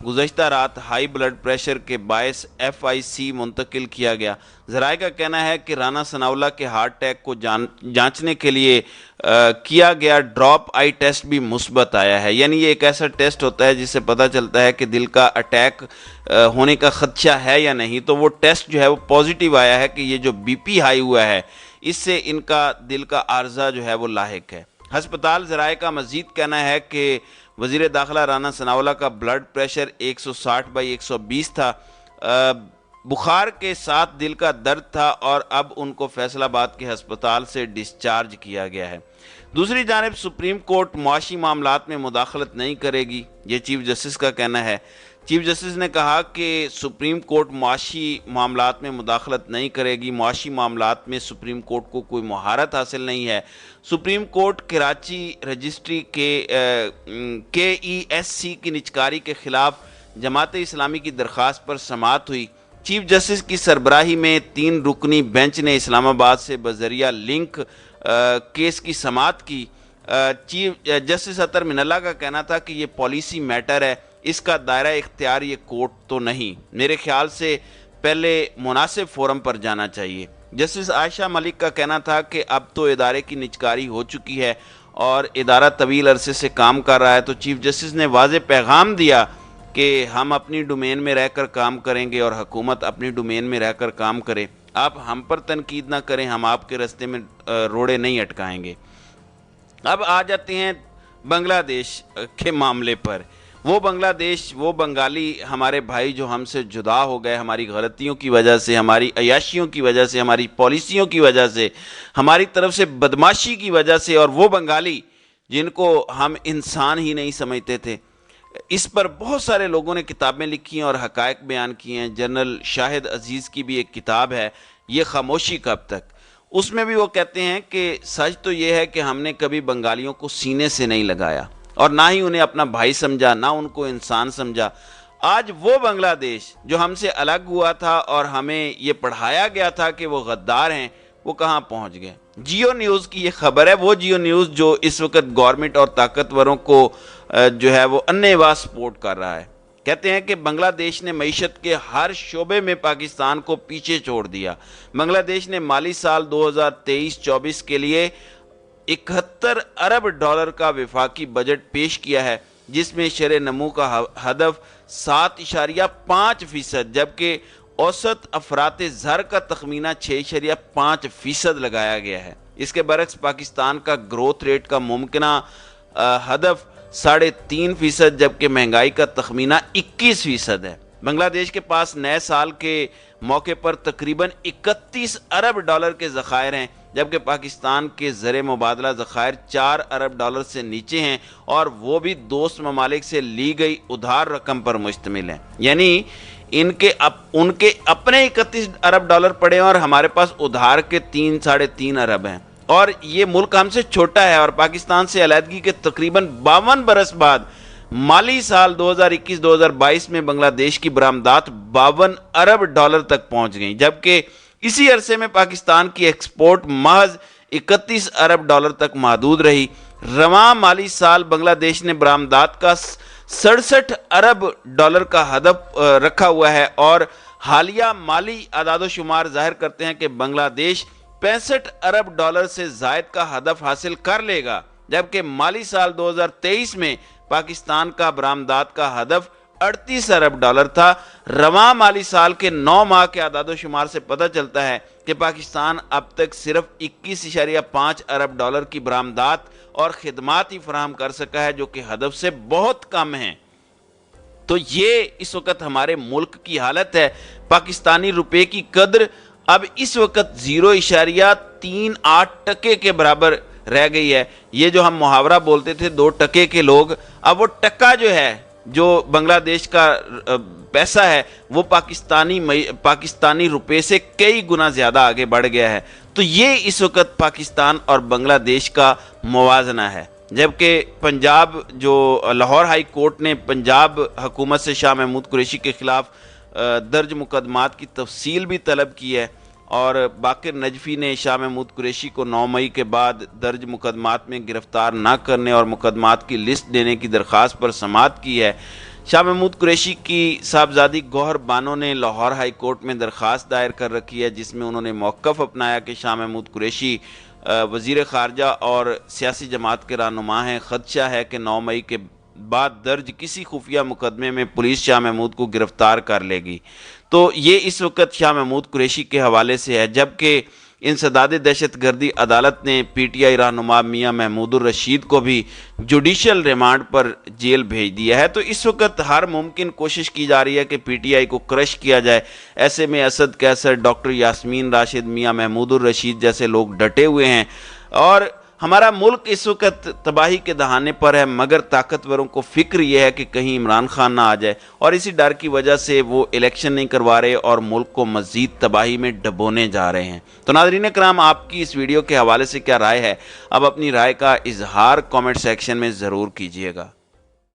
گزشتہ رات high blood pressure کے باعث FIC منتقل کیا گیا۔ ذرائع کا کہنا ہے کہ رانا ثناءاللہ کے ہارٹ اٹیک کو جانچنے کے لیے کیا گیا ڈراپ آئی ٹیسٹ بھی مثبت آیا ہے، یعنی یہ ایک ایسا ٹیسٹ ہوتا ہے جس سے پتہ چلتا ہے کہ دل کا اٹیک ہونے کا خدشہ ہے یا نہیں، تو وہ ٹیسٹ جو ہے وہ پازیٹیو آیا ہے کہ یہ جو BP ہائی ہوا ہے اس سے ان کا دل کا عارضہ جو ہے وہ لاحق ہے۔ ہسپتال ذرائع کا مزید کہنا ہے کہ وزیر داخلہ رانا ثناءاللہ کا بلڈ پریشر 160/120 تھا، بخار کے ساتھ دل کا درد تھا اور اب ان کو فیصل آباد کے ہسپتال سے ڈسچارج کیا گیا ہے۔ دوسری جانب سپریم کورٹ معاشی معاملات میں مداخلت نہیں کرے گی، یہ چیف جسٹس کا کہنا ہے۔ چیف جسٹس نے کہا کہ سپریم کورٹ معاشی معاملات میں مداخلت نہیں کرے گی، معاشی معاملات میں سپریم کورٹ کو کوئی مہارت حاصل نہیں ہے۔ سپریم کورٹ کراچی رجسٹری کے KESC کی نجکاری کے خلاف جماعت اسلامی کی درخواست پر سماعت ہوئی۔ چیف جسٹس کی سربراہی میں 3 رکنی بینچ نے اسلام آباد سے بذریعہ لنک کیس کی سماعت کی۔ چیف جسٹس اطہر من اللہ کا کہنا تھا کہ یہ پالیسی میٹر ہے، اس کا دائرہ اختیار یہ کورٹ تو نہیں، میرے خیال سے پہلے مناسب فورم پر جانا چاہیے۔ جسٹس عائشہ ملک کا کہنا تھا کہ اب تو ادارے کی نجکاری ہو چکی ہے اور ادارہ طویل عرصے سے کام کر رہا ہے، تو چیف جسٹس نے واضح پیغام دیا کہ ہم اپنی ڈومین میں رہ کر کام کریں گے اور حکومت اپنی ڈومین میں رہ کر کام کرے، آپ ہم پر تنقید نہ کریں، ہم آپ کے راستے میں روڑے نہیں اٹکائیں گے۔ اب آ جاتے ہیں بنگلہ دیش کے معاملے پر۔ وہ بنگلہ دیش، وہ بنگالی ہمارے بھائی جو ہم سے جدا ہو گئے ہماری غلطیوں کی وجہ سے، ہماری عیاشیوں کی وجہ سے، ہماری پالیسیوں کی وجہ سے، ہماری طرف سے بدماشی کی وجہ سے، اور وہ بنگالی جن کو ہم انسان ہی نہیں سمجھتے تھے، اس پر بہت سارے لوگوں نے کتابیں لکھی ہیں اور حقائق بیان کیے ہیں۔ جنرل شاہد عزیز کی بھی ایک کتاب ہے، یہ خاموشی کب تک، اس میں بھی وہ کہتے ہیں کہ سچ تو یہ ہے کہ ہم نے کبھی بنگالیوں کو سینے سے نہیں لگایا اور نہ ہی انہیں اپنا بھائی سمجھا، نہ ان کو انسان سمجھا۔ آج وہ بنگلہ دیش جو ہم سے الگ ہوا تھا اور ہمیں یہ پڑھایا گیا تھا کہ وہ غدار ہیں، وہ کہاں پہنچ گئے۔ جیو نیوز کی یہ خبر ہے، وہ جیو نیوز جو اس وقت گورنمنٹ اور طاقتوروں کو جو ہے وہ اننے واہ سپورٹ کر رہا ہے۔ کہتے ہیں کہ بنگلہ دیش نے معیشت کے ہر شعبے میں پاکستان کو پیچھے چھوڑ دیا۔ بنگلہ دیش نے مالی سال 2023-24 کے لیے 71 ارب ڈالر کا وفاقی بجٹ پیش کیا ہے، جس میں شرح نمو کا ہدف 7.5% جبکہ اوسط افراط زر کا تخمینہ 6.5% لگایا گیا ہے۔ اس کے برعکس پاکستان کا گروتھ ریٹ کا ممکنہ ہدف 3.5% جبکہ مہنگائی کا تخمینہ 21% ہے۔ بنگلہ دیش کے پاس نئے سال کے موقع پر تقریباً 31 ارب ڈالر کے ذخائر ہیں، جبکہ پاکستان کے زر مبادلہ ذخائر 4 ارب ڈالر سے نیچے ہیں اور وہ بھی دوست ممالک سے لی گئی ادھار رقم پر مشتمل ہیں، یعنی ان کے اپنے 31 ارب ڈالر پڑے ہیں اور ہمارے پاس ادھار کے 3.5 ارب ہیں، اور یہ ملک ہم سے چھوٹا ہے اور پاکستان سے علیحدگی کے تقریباً 52 برس بعد مالی سال 2021-2022 میں بنگلہ دیش کی برآمدات 52 ارب ڈالر تک پہنچ گئیں، جبکہ اسی عرصے میں پاکستان کی ایکسپورٹ محض 31 ارب ڈالر تک محدود رہی۔ رواں مالی سال بنگلہ دیش نے برآمدات کا 67 ارب ڈالر کا ہدف رکھا ہوا ہے اور حالیہ مالی اعداد و شمار ظاہر کرتے ہیں کہ بنگلہ دیش 65 ارب ڈالر سے زائد کا ہدف حاصل کر لے گا، جبکہ مالی سال 2023 میں پاکستان کا برآمدات کا ہدف 38 ارب ڈالر تھا۔ رواں مالی سال کے 9 ماہ کے اعداد و شمار سے پتہ چلتا ہے کہ پاکستان اب تک صرف 21.5 ارب ڈالر کی برآمدات اور خدمات ہی فراہم کر سکا ہے، جو کہ ہدف سے بہت کم ہیں۔ تو یہ اس وقت ہمارے ملک کی حالت ہے۔ پاکستانی روپے کی قدر اب اس وقت 0.38% کے برابر رہ گئی ہے۔ یہ جو ہم محاورہ بولتے تھے 2% کے لوگ، اب وہ ٹکا جو ہے، جو بنگلہ دیش کا پیسہ ہے، وہ پاکستانی روپے سے کئی گنا زیادہ آگے بڑھ گیا ہے۔ تو یہ اس وقت پاکستان اور بنگلہ دیش کا موازنہ ہے۔ جبکہ پنجاب جو لاہور ہائی کورٹ نے پنجاب حکومت سے شاہ محمود قریشی کے خلاف درج مقدمات کی تفصیل بھی طلب کی ہے، اور باقر نجفی نے شاہ محمود قریشی کو 9 مئی کے بعد درج مقدمات میں گرفتار نہ کرنے اور مقدمات کی لسٹ دینے کی درخواست پر سماعت کی ہے۔ شاہ محمود قریشی کی صاحبزادی گوہر بانو نے لاہور ہائی کورٹ میں درخواست دائر کر رکھی ہے، جس میں انہوں نے موقف اپنایا کہ شاہ محمود قریشی وزیر خارجہ اور سیاسی جماعت کے رہنما ہیں۔ خدشہ ہے کہ 9 مئی کے بعد درج کسی خفیہ مقدمے میں پولیس شاہ محمود کو گرفتار کر لے گی۔ تو یہ اس وقت شاہ محمود قریشی کے حوالے سے ہے، جبکہ انسداد دہشت گردی عدالت نے پی ٹی آئی رہنما میاں محمود الرشید کو بھی جوڈیشل ریمانڈ پر جیل بھیج دیا ہے۔ تو اس وقت ہر ممکن کوشش کی جا رہی ہے کہ پی ٹی آئی کو کرش کیا جائے۔ ایسے میں اسد کیسر، ڈاکٹر یاسمین راشد، میاں محمود الرشید جیسے لوگ ڈٹے ہوئے ہیں، اور ہمارا ملک اس وقت تباہی کے دہانے پر ہے، مگر طاقتوروں کو فکر یہ ہے کہ کہیں عمران خان نہ آ جائے، اور اسی ڈر کی وجہ سے وہ الیکشن نہیں کروا رہے اور ملک کو مزید تباہی میں ڈبونے جا رہے ہیں۔ تو ناظرین کرام، آپ کی اس ویڈیو کے حوالے سے کیا رائے ہے؟ اب اپنی رائے کا اظہار کامنٹ سیکشن میں ضرور کیجیے گا۔